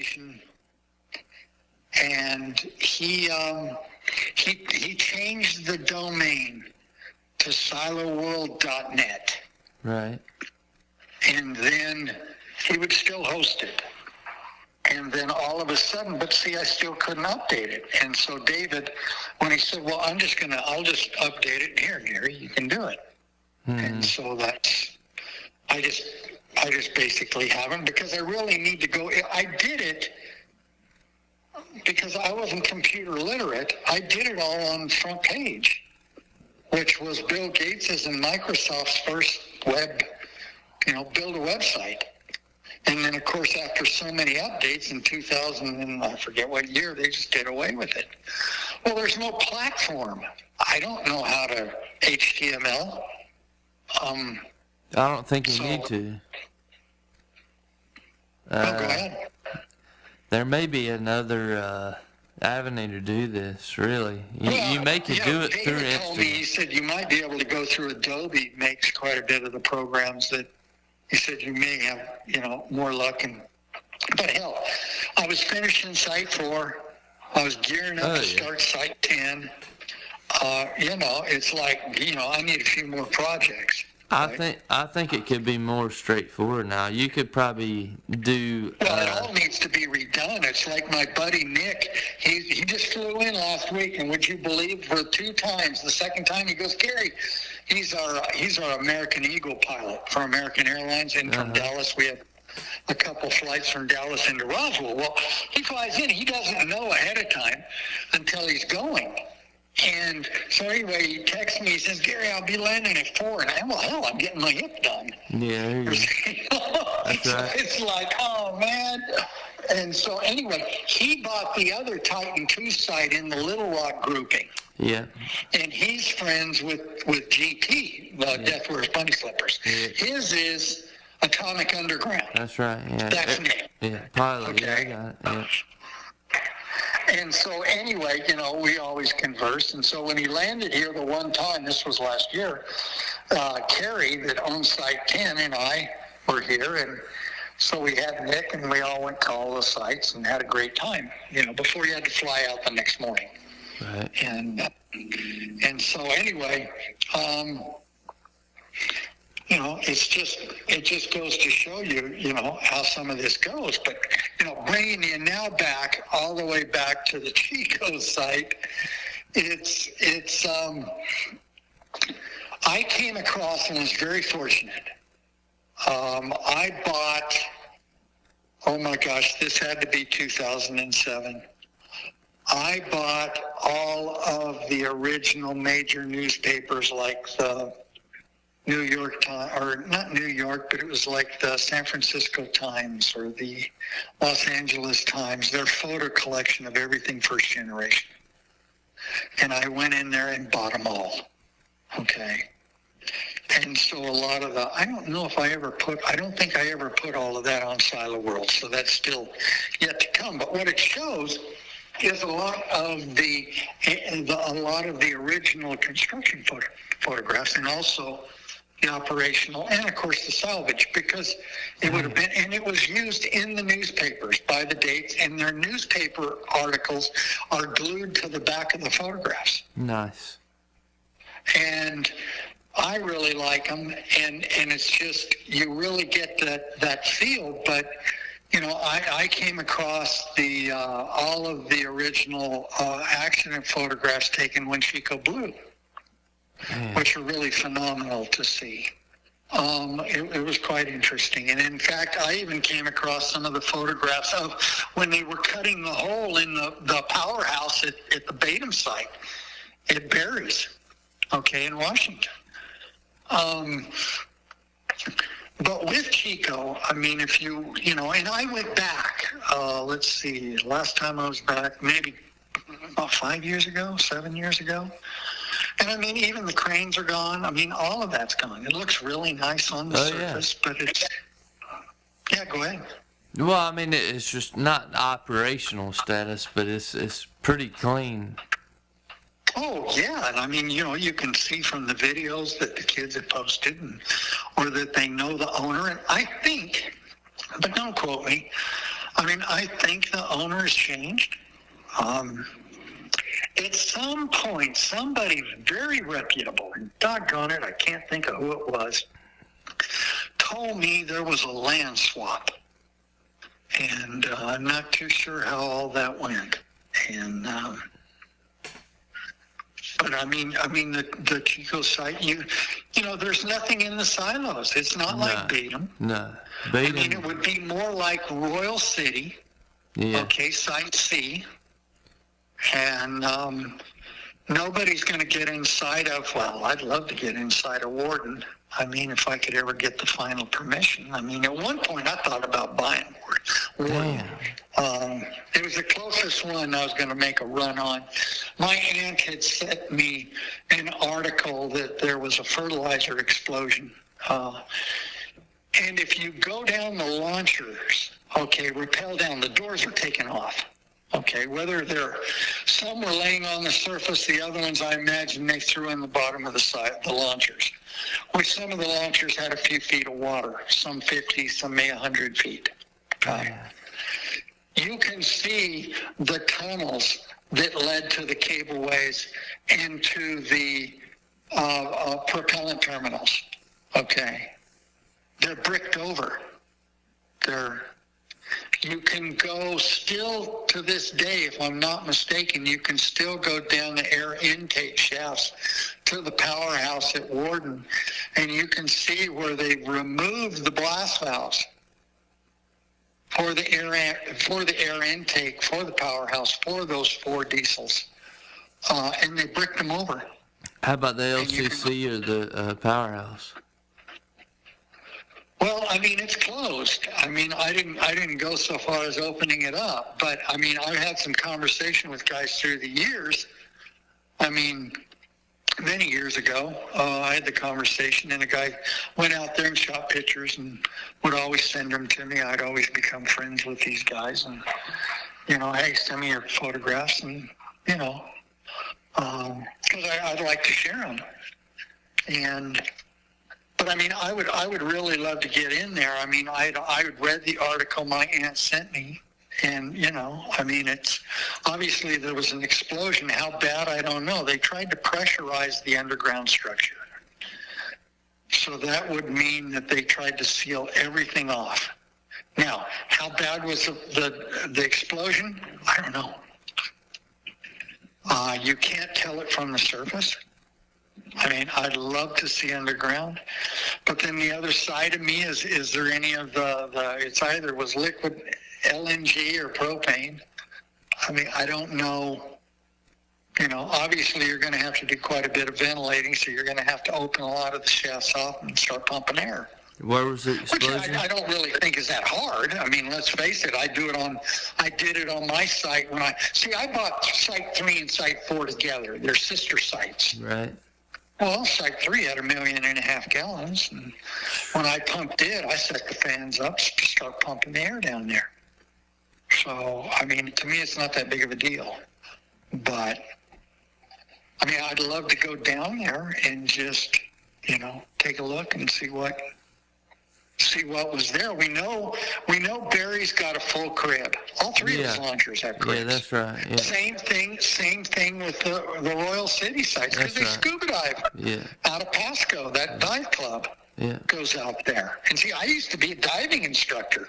information, and he changed the domain to siloworld.net. Right. And then he would still host it. And then all of a sudden, but see, I still couldn't update it. And so David, when he said, well, I'll just update it. Here, Gary, you can do it. And so I just basically haven't, because I really need to go. I did it because I wasn't computer literate. I did it all on front page, which was Bill Gates's and Microsoft's first web, build a website. And then, of course, after so many updates in 2000, and I forget what year, they just did away with it. Well, there's no platform. I don't know how to HTML. I don't think you need to. Go ahead. There may be another avenue to do this, really. You may could do it through David told me, he said you might be able to go through Adobe, makes quite a bit of the programs that he said you may have, more luck. But hell, I was finishing Site 4. I was gearing up to start Site 10. It's like, I need a few more projects. Right? I think it could be more straightforward now. You could probably do. Well, it all needs to be redone. It's like my buddy Nick. He just flew in last week, and would you believe, for 2 times. The second time he goes, Gary, he's our American Eagle pilot for American Airlines, and from Dallas we have a couple flights from Dallas into Roswell. Well, he flies in. He doesn't know ahead of time until he's going. And so anyway, he texts me, he says, Gary, I'll be landing at 4. And I'm getting my hip done. Yeah. That's right. It's like, oh, man. And so anyway, he bought the other Titan II site in the Little Rock grouping. Yeah. And he's friends with GT, Death Wears Bunny Slippers. Yeah. His is Atomic Underground. That's right. Yeah. That's me. Yeah, pilot. Okay. Yeah, I got it. Yeah. And so anyway, we always converse. And so when he landed here the one time, this was last year, Carrie, that owns Site 10, and I were here. And so we had Nick, and we all went to all the sites and had a great time, before you had to fly out the next morning. Right. And so anyway, it just goes to show you, how some of this goes. But, bringing you now back, all the way back to the Chico site, I came across and was very fortunate. I bought, oh my gosh, this had to be 2007. I bought all of the original major newspapers, like the New York Times, or not New York, but it was like the San Francisco Times or the Los Angeles Times, their photo collection of everything first generation. And I went in there and bought them all. Okay. And so a lot of I don't think I ever put all of that on Siloworld, so that's still yet to come. But what it shows is a lot of the original construction photographs, and also the operational, and of course the salvage, because it would have been, and it was used in the newspapers by the dates, and their newspaper articles are glued to the back of the photographs. Nice. And I really like them, and it's just, you really get that feel. But I came across all of the original accident photographs taken when Chico blew, which are really phenomenal to see. It was quite interesting. And in fact, I even came across some of the photographs of when they were cutting the hole in the powerhouse at the Batum site at Barry's, in Washington. But with Chico, I mean, if and I went back, let's see, last time I was back, maybe about 7 years ago. And I mean, even the cranes are gone. I mean, all of that's gone. It looks really nice on the surface, but it's, go ahead. Well, I mean, it's just not operational status, but it's pretty clean. Oh, yeah. And I mean, you can see from the videos that the kids have posted, or that they know the owner. And I think, but don't quote me, I mean, I think the owner's changed. At some point, somebody very reputable, and doggone it, I can't think of who it was, told me there was a land swap. And I'm not too sure how all that went. And but I mean the Chico site, you know, there's nothing in the silos. It's not like Beatham. No, I mean, it would be more like Royal City. Yeah. Okay, Site C. And nobody's going to get inside of, well, I'd love to get inside of Warden. I mean, if I could ever get the final permission. I mean, at one point I thought about buying Warden. It was the closest one I was going to make a run on. My aunt had sent me an article that there was a fertilizer explosion. And if you go down the launchers, okay, rappel down, the doors are taken off. Okay, whether some were laying on the surface, the other ones I imagine they threw in the bottom of the launchers. Which some of the launchers had a few feet of water, some 50, some may 100 feet. You can see the tunnels that led to the cableways and to the propellant terminals. Okay, they're bricked over. You can go still to this day, if I'm not mistaken, you can still go down the air intake shafts to the powerhouse at Warden, and you can see where they removed the blast valves for the air intake, for the powerhouse, for those 4 diesels, and they bricked them over. How about the LCC or the powerhouse? Well, I mean, it's closed. I mean, I didn't go so far as opening it up, but I mean, I've had some conversation with guys through the years. I mean, many years ago, I had the conversation, and a guy went out there and shot pictures and would always send them to me. I'd always become friends with these guys, and you know, hey, send me your photographs, and you know, because I'd like to share them. But I mean, I would really love to get in there. I mean, I had read the article my aunt sent me, and you know, I mean, it's obviously there was an explosion. How bad, I don't know. They tried to pressurize the underground structure, so that would mean that they tried to seal everything off. Now, how bad was the explosion? I don't know. You can't tell it from the surface. I mean, I'd love to see underground, but then the other side of me is there any of it's either was liquid LNG or propane. I mean, I don't know. You know, obviously you're going to have to do quite a bit of ventilating, so you're going to have to open a lot of the shafts off and start pumping air. Where was the explosion? Which I don't really think is that hard. I mean, let's face it. I did it on my site when I bought Site 3 and Site 4 together. They're sister sites. Right. Well, Site 3 had 1.5 million gallons, and when I pumped it, I set the fans up to start pumping the air down there. So, I mean, to me, it's not that big of a deal. But, I mean, I'd love to go down there and just, you know, take a look and see what was there. We know Barry's got a full crib. All 3 of his launchers have cribs. Yeah, that's right. Yeah. Same thing with the Royal City sites, because they scuba dive out of Pasco. That dive club goes out there. And see, I used to be a diving instructor.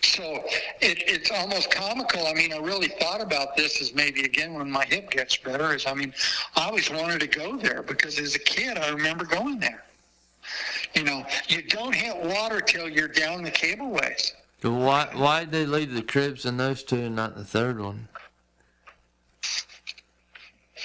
So it's almost comical. I mean, I really thought about this as maybe, again, when my hip gets better, I always wanted to go there because as a kid, I remember going there. You know, you don't hit water till you're down the cableways. Why did they leave the cribs in those 2 and not the third one?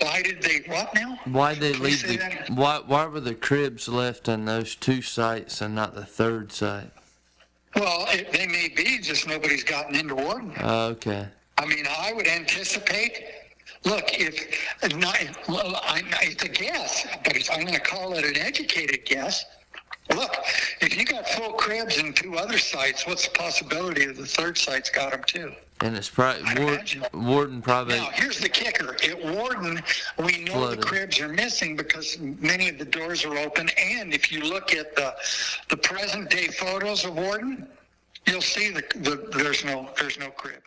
Why did they what now? Why why were the cribs left in those 2 sites and not the third site? Well, they may be, just nobody's gotten into Warden. Okay. I mean, I would anticipate. Look, it's a guess, but I'm going to call it an educated guess. Look, if you got full cribs in 2 other sites, what's the possibility that the third site's got them too? And it's probably Warden probably. Now, here's the kicker. At Warden, we know flooded. The cribs are missing because many of the doors are open. And if you look at the present day photos of Warden, you'll see there's no crib.